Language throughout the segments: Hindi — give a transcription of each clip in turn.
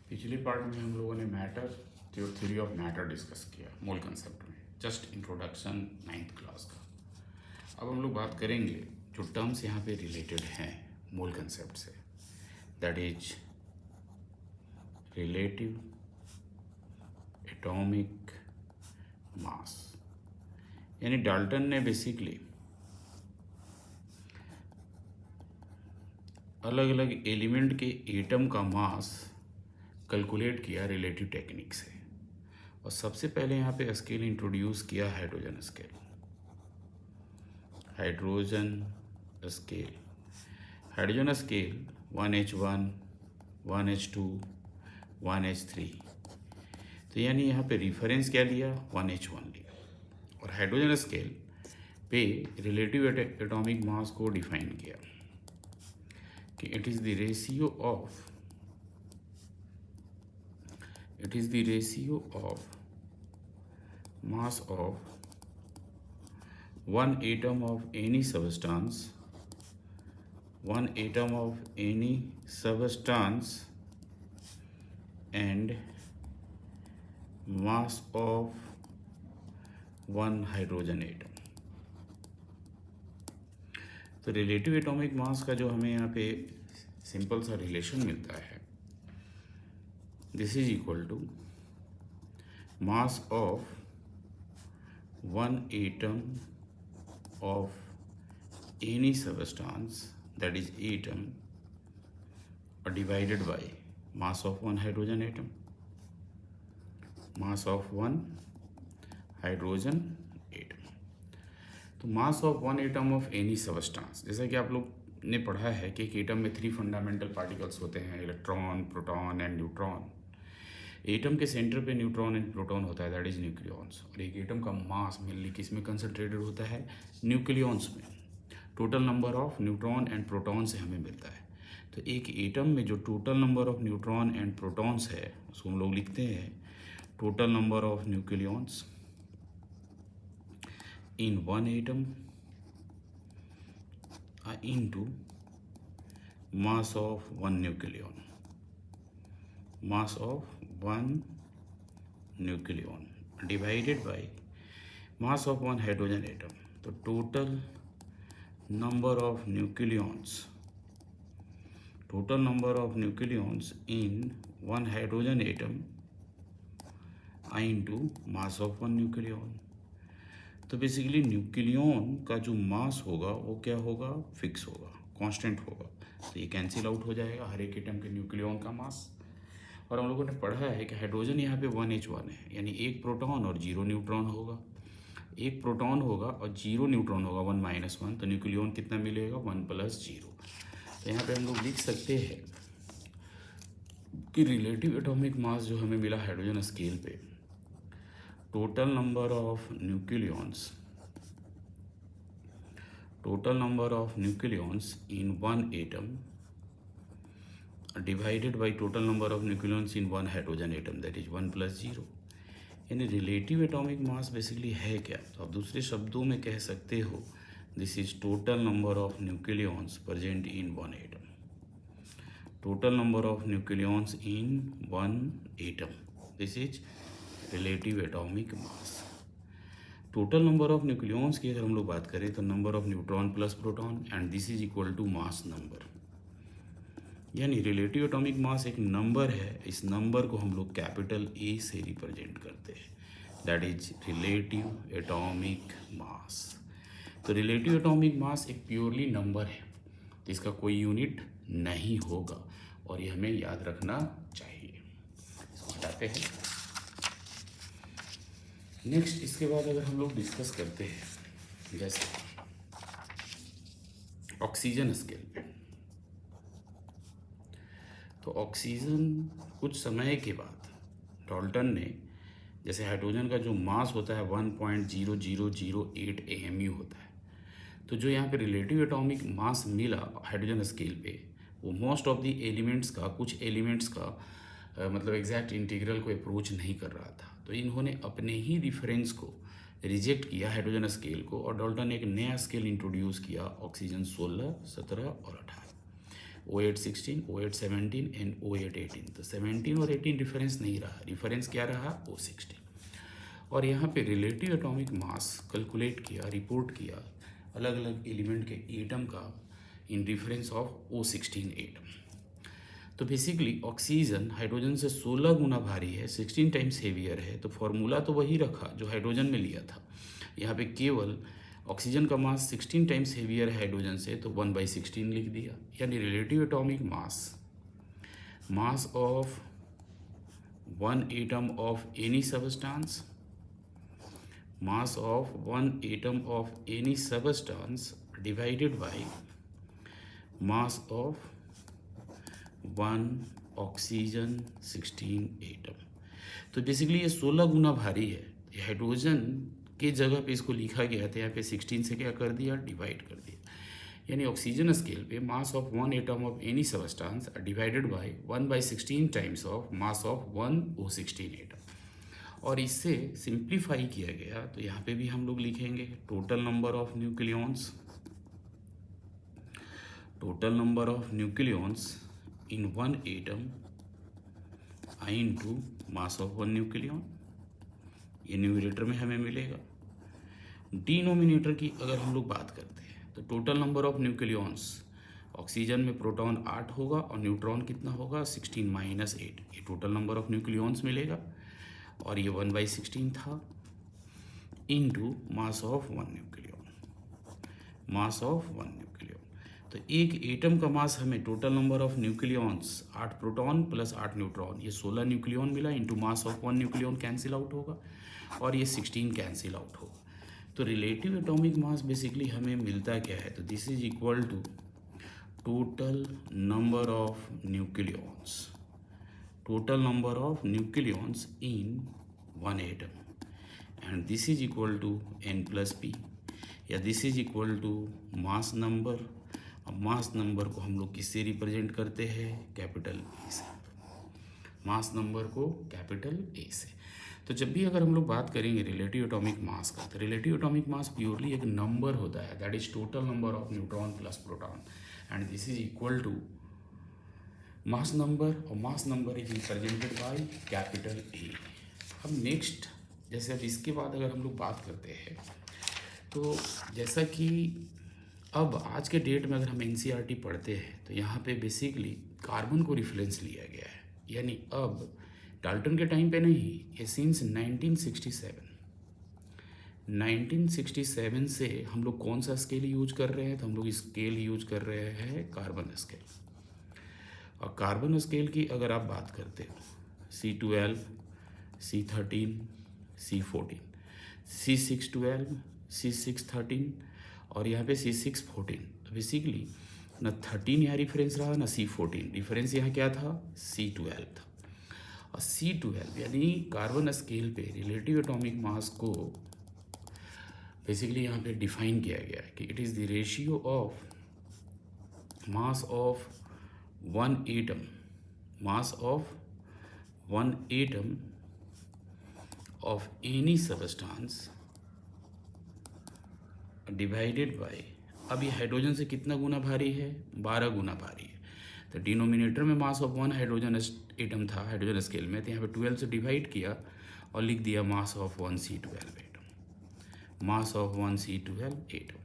पिछले पार्ट में हम लोगों ने matter theory of matter discuss किया मोल कंसेप्ट में, जस्ट इंट्रोडक्शन 9th क्लास का। अब हम लोग बात करेंगे जो टर्म्स यहाँ पे रिलेटेड हैं मोल कंसेप्ट से, दैट इज रिलेटिव एटॉमिक मास। यानी डाल्टन ने बेसिकली अलग अलग एलिमेंट के एटम का मास कैलकुलेट किया रिलेटिव टेक्निक से, और सबसे पहले यहाँ पे स्केल इंट्रोड्यूस किया hydrogen scale. Hydrogen scale 1H1 1H2 1H3, तो यानी यहाँ पे रेफरेंस क्या लिया, 1H1 लिया। और हाइड्रोजन स्केल पे रिलेटिव एटॉमिक मास को डिफाइन किया कि it is the ratio of mass of one atom of any substance and mass of one hydrogen atom। तो रिलेटिव एटॉमिक मास का जो हमें यहाँ पे सिंपल सा रिलेशन मिलता है, this is equal to mass of one atom of any substance, that is atom, divided by mass of one hydrogen atom, mass of one hydrogen atom। तो मास of one atom of any substance, जैसा कि आप लोग ने पढ़ा है कि एक एटम में 3 फंडामेंटल पार्टिकल्स होते हैं, electron, proton and neutron. Atom के सेंटर पे न्यूट्रॉन एंड प्रोटॉन होता है, दैट इज न्यूक्लियॉन्स। और एक एटम का मास मेनली किस में कंसंट्रेटेड होता है, न्यूक्लियॉन्स में। Total number of neutron and proton से हमें मिलता है। तो एक एटम में जो total number of neutron and protons है उसको हम लोग लिखते हैं total number of nucleons in one atom into mass of one nucleon, mass of one nucleon divided by mass of one hydrogen atom। तो total number of nucleons in one hydrogen atom into mass of one nucleon। तो बेसिकली न्यूक्लियॉन का जो मास होगा वो क्या होगा, फिक्स होगा, कांस्टेंट होगा। तो ये कैंसिल आउट हो जाएगा हर एक एटम के न्यूक्लियॉन का मास। और हम लोगों ने पढ़ा है कि हाइड्रोजन यहाँ पे 1H1 है, यानी एक प्रोटॉन और 0 न्यूट्रॉन होगा। एक प्रोटॉन होगा और 0 न्यूट्रॉन होगा, 1 - 1, तो न्यूक्लियॉन कितना मिलेगा, 1 + 0। तो यहाँ पे हम लोग लिख सकते हैं कि रिलेटिव एटॉमिक मास जो हमें मिला हाइड्रोजन स्केल पे, total number of nucleons in one atom divided by total number of nucleons in one hydrogen atom, that is 1 + 0। यानी रिलेटिव एटॉमिक मास बेसिकली है क्या, तो आप दूसरे शब्दों में कह सकते हो this is total number of nucleons present in one atom. Total number of nucleons in one atom, this is relative atomic mass. Total number of nucleons की अगर हम लोग बात करें तो number of neutron plus proton, and this is equal to mass number. यानी रिलेटिव एटॉमिक मास एक नंबर है, इस नंबर को हम लोग कैपिटल ए से रिप्रेजेंट करते हैं, दैट इज रिलेटिव एटॉमिक मास। तो रिलेटिव एटॉमिक मास एक प्योरली नंबर है, तो इसका कोई यूनिट नहीं होगा, और ये हमें याद रखना चाहिए। इसको हटाते हैं। नेक्स्ट इसके बाद अगर हम लोग डिस्कस करते हैं जैसे ऑक्सीजन स्केल पे, तो ऑक्सीजन कुछ समय के बाद डाल्टन ने, जैसे हाइड्रोजन का जो मास होता है 1.0008 AMU होता है, तो जो यहाँ पे रिलेटिव एटॉमिक मास मिला हाइड्रोजन स्केल पे, वो मोस्ट ऑफ द एलिमेंट्स का, कुछ एलिमेंट्स का मतलब एग्जैक्ट इंटीग्रल को अप्रोच नहीं कर रहा था। तो इन्होंने अपने ही रिफरेंस को रिजेक्ट किया हाइड्रोजन स्केल को, और डाल्टन ने एक नया स्केल इंट्रोड्यूस किया, ऑक्सीजन 16, 17 और 18। O8 16, O8 17 and O8 18। तो 17 और 18 डिफरेंस नहीं रहा, डिफरेंस क्या रहा? O16। और यहाँ पे रिलेटिव एटॉमिक मास कैलकुलेट किया, रिपोर्ट किया अलग अलग एलिमेंट के एटम का in difference of O16 atom. तो बेसिकली ऑक्सीजन हाइड्रोजन से 16 गुना भारी है, 16 टाइम्स हेवियर है। तो फॉर्मूला तो वही रखा जो हाइड्रोजन में लिया था। यहाँ पे केवल ऑक्सीजन का मास 16 टाइम्स हेवियर है हाइड्रोजन से, तो 1/16 लिख दिया। यानी relative atomic mass of one atom of any substance, mass of one atom of any substance divided by mass of one oxygen 16 atom. तो बेसिकली ये 16 गुना भारी है। हाइड्रोजन के जगह पे इसको लिखा गया था, यहाँ पे 16 से क्या कर दिया? डिवाइड कर दिया। यानी ऑक्सीजन स्केल पे मास of one atom of any substance divided by 1/16 times of mass of one O16 atom. और इससे सिंप्लीफाई किया गया तो यहाँ पे भी हम लोग लिखेंगे total number of nucleons, total number of nucleons in one atom I into mass of one nucleon. ये न्यूमरेटर में हमें मिलेगा। डिनोमिनेटर की अगर हम लोग बात करते हैं तो total number of nucleons, oxygen में प्रोटॉन 8 होगा और न्यूट्रॉन कितना होगा? 16 माइनस 8। ये टोटल नंबर ऑफ न्यूक्लियॉन्स मिलेगा और ये 1/16 था into mass of one nucleon, mass of one nucleon. तो एक एटम का मास हमें total number of nucleons 8 proton plus 8 neutron, ये 16 न्यूक्लियॉन मिला into mass of one nucleon cancel out होगा और ये 16 कैंसिल आउट होगा। तो रिलेटिव एटॉमिक मास बेसिकली हमें मिलता क्या है? तो this is equal to total number of nucleons, total number of nucleons in one atom and this is equal to n+p, या this is equal to mass number. अब मास नंबर को हम लोग किससे रिप्रेजेंट करते हैं? कैपिटल ए से। मास नंबर को कैपिटल ए से। तो जब भी अगर हम लोग बात करेंगे रिलेटिव एटॉमिक मास का, तो रिलेटिव एटॉमिक मास प्योरली एक नंबर होता है, that is total number of neutron plus proton and this is equal to mass number, और mass number is represented by capital A. अब नेक्स्ट, जैसे अब इसके बाद अगर हम लोग बात करते हैं तो जैसा कि अब आज के डेट में अगर हम NCERT पढ़ते हैं तो यहाँ पे बेसिकली कार्बन को रेफरेंस लिया गया है। यानी अब डाल्टन के टाइम पे नहीं, ये सिंस 1967 से हम लोग कौन सा स्केल यूज कर रहे हैं? तो हम लोग स्केल यूज कर रहे हैं कार्बन स्केल। और कार्बन स्केल की अगर आप बात करते हो C12, C13, C14, C612, C613 और यहाँ पे C614। तो बेसिकली ना 13 यहाँ रेफरेंस रहा ना C14, डिफरेंस यहाँ क्या था? C12 था। और C12 यानी कार्बन स्केल पे रिलेटिव एटॉमिक मास को बेसिकली यहाँ पे डिफाइन किया गया है कि it is the ratio of mass of one atom, mass of one atom of any substance divided by, अब ये हाइड्रोजन से कितना गुना भारी है? 12 गुना भारी है। तो डिनोमिनेटर में मास ऑफ वन हाइड्रोजन एटम था हाइड्रोजन स्केल में, तो यहाँ पे 12 से डिवाइड किया और लिख दिया मास of one C12 atom, mass of one C12 atom.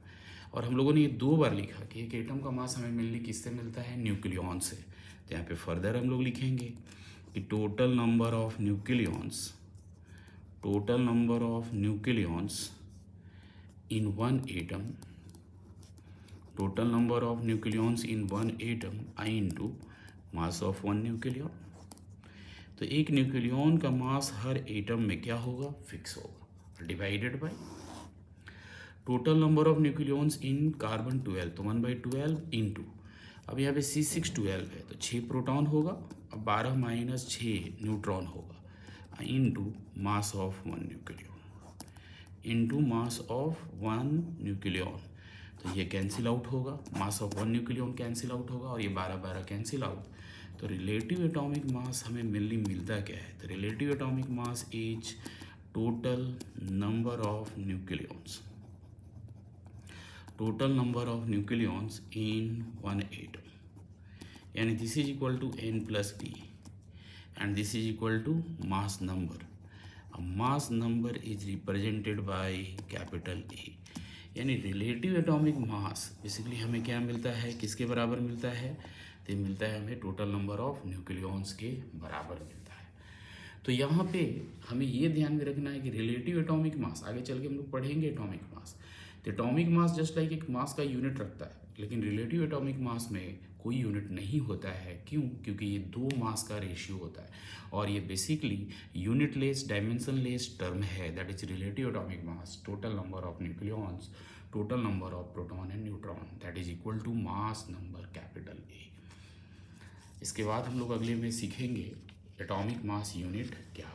और हम लोगों ने ये 2 बार लिखा कि एक एटम का मास हमें मिलने किससे मिलता है? न्यूक्लियॉन से। तो यहाँ पे फर्दर हम लोग लिखेंगे कि total number of nucleons, total number of nucleons in one atom, total number of nucleons in one atom I into mass of one nucleon। तो एक न्यूक्लियॉन का मास हर एटम में क्या होगा? फिक्स होगा, divided by total number of nucleons in carbon 12, तो 1/12 इंटू, अब यहाँ पे C612 है तो 6 प्रोटॉन होगा, अब 12 माइनस 6 न्यूट्रॉन होगा into mass of one nucleon, into mass of one nucleon. तो ये कैंसिल आउट होगा, mass of one nucleon cancel out होगा और ये 12 कैंसिल आउट। तो रिलेटिव एटॉमिक मास हमें मेनली मिलता क्या है? तो relative atomic mass is total number of nucleons, total number of nucleons in one atom यानी this is equal to n plus p and this is equal to mass number. A mass number is represented by capital A. यानी रिलेटिव एटॉमिक मास बेसिकली हमें क्या मिलता है, किसके बराबर मिलता है, तो मिलता है हमें टोटल नंबर ऑफ न्यूक्लियॉन्स के बराबर मिलता है। तो यहाँ पे हमें ये ध्यान में रखना है कि रिलेटिव एटॉमिक मास, आगे चल के हम लोग पढ़ेंगे एटॉमिक मास, तो एटॉमिक मास जस्ट लाइक एक मास का यूनिट रखता है, लेकिन रिलेटिव एटॉमिक मास में कोई यूनिट नहीं होता है। क्यों? क्योंकि ये दो मास का रेशियो होता है और ये बेसिकली यूनिटलेस डायमेंशनलेस टर्म है, that is relative atomic mass, total number of nucleons, total number of proton and neutron, that is equal to mass number capital A. इसके बाद हम लोग अगले में सीखेंगे एटॉमिक मास यूनिट क्या